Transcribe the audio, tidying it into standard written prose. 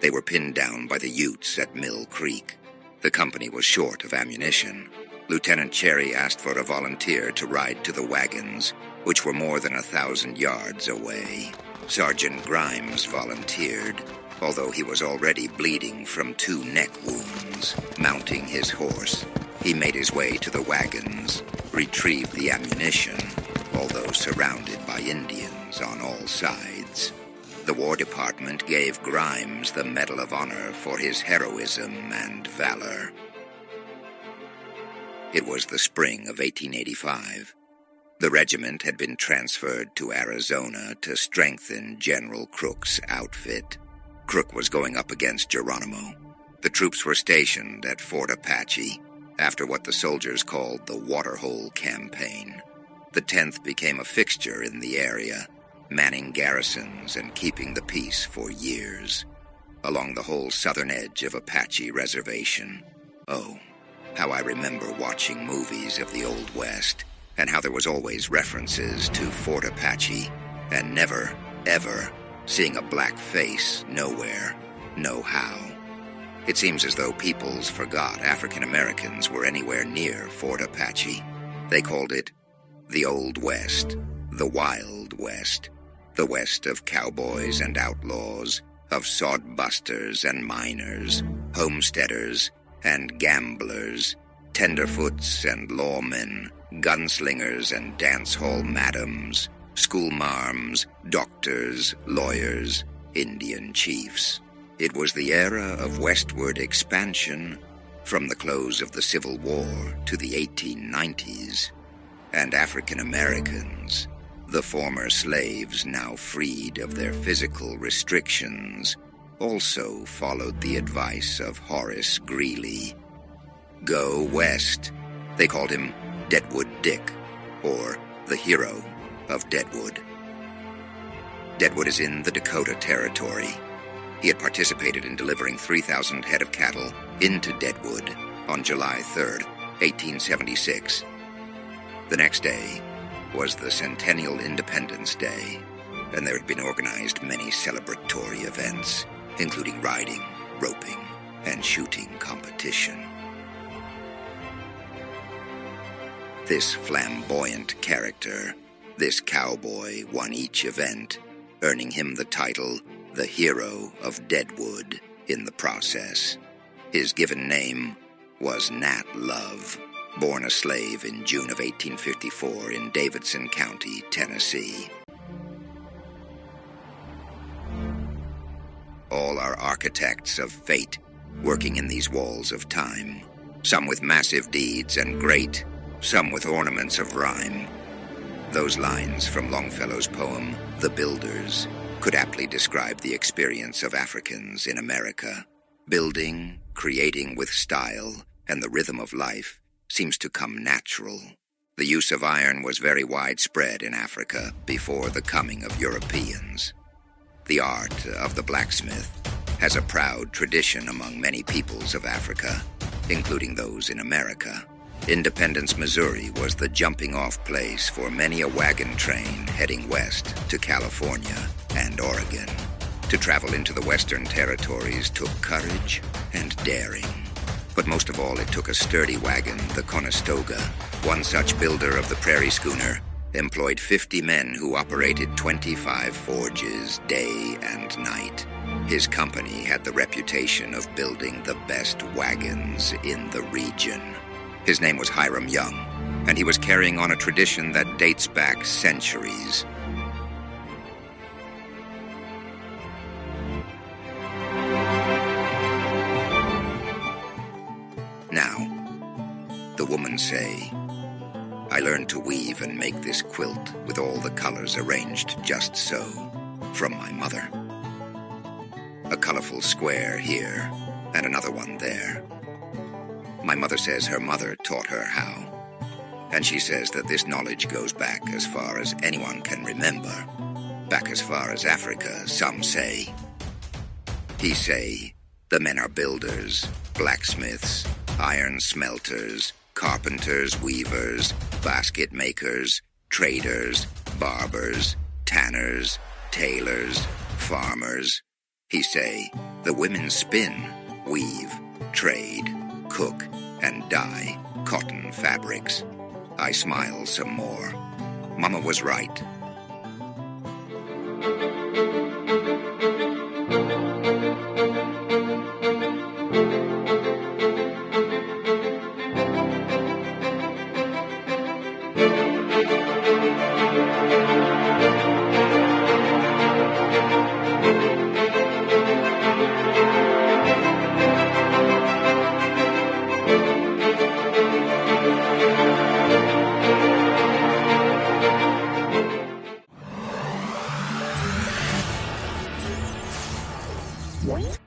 They were pinned down by the Utes at Mill Creek. The company was short of ammunition. Lieutenant Cherry asked for a volunteer to ride to the wagons, which were more than 1,000 yards away. Sergeant Grimes volunteered, although he was already bleeding from 2 neck wounds. Mounting his horse, he made his way to the wagons, retrieved the ammunition, although surrounded by Indians on all sides. The War Department gave Grimes the Medal of Honor for his heroism and valor. It was the spring of 1885. The regiment had been transferred to Arizona to strengthen General Crook's outfit. Crook was going up against Geronimo. The troops were stationed at Fort Apache after what the soldiers called the Waterhole Campaign. The 10th became a fixture in the area, manning garrisons and keeping the peace for years, along the whole southern edge of Apache Reservation. Oh, how I remember watching movies of the Old West, and how there was always references to Fort Apache, and never, ever seeing a black face nowhere, no how. It seems as though peoples forgot African Americans were anywhere near Fort Apache. They called it the Old West, the Wild West, the West of cowboys and outlaws, of sodbusters and miners, homesteaders and gamblers, tenderfoots and lawmen, gunslingers and dance hall madams, schoolmarms, doctors, lawyers, Indian chiefs. It was the era of westward expansion from the close of the Civil War to the 1890s, and African Americans, the former slaves now freed of their physical restrictions, also followed the advice of Horace Greeley. Go west. They called him Deadwood Dick, or the hero of Deadwood. Deadwood is in the Dakota Territory. He had participated in delivering 3,000 head of cattle into Deadwood on July 3rd, 1876. The next day was the Centennial Independence Day, and there had been organized many celebratory events, including riding, roping, and shooting competition. This flamboyant character, this cowboy, won each event, earning him the title the Hero of Deadwood in the process. His given name was Nat Love, born a slave in June of 1854 in Davidson County, Tennessee. All are architects of fate, working in these walls of time, some with massive deeds and great, some with ornaments of rhyme. Those lines from Longfellow's poem, The Builders, could aptly describe the experience of Africans in America. Building, creating with style, and the rhythm of life seems to come natural. The use of iron was very widespread in Africa before the coming of Europeans. The art of the blacksmith has a proud tradition among many peoples of Africa, including those in America. Independence, Missouri was the jumping-off place for many a wagon train heading west to California and Oregon. To travel into the Western Territories took courage and daring. But most of all, it took a sturdy wagon, the Conestoga. One such builder of the prairie schooner employed 50 men who operated 25 forges day and night. His company had the reputation of building the best wagons in the region. His name was Hiram Young, and he was carrying on a tradition that dates back centuries. Now, the women say, I learned to weave and make this quilt with all the colors arranged just so from my mother. A colorful square here, and another one there. My mother says her mother taught her how. And she says that this knowledge goes back as far as anyone can remember. Back as far as Africa, some say. He say, the men are builders, blacksmiths, iron smelters, carpenters, weavers, basket makers, traders, barbers, tanners, tailors, farmers. He say, the women spin, weave, trade, cook, and dye cotton fabrics. I smile some more. Mama was right. What?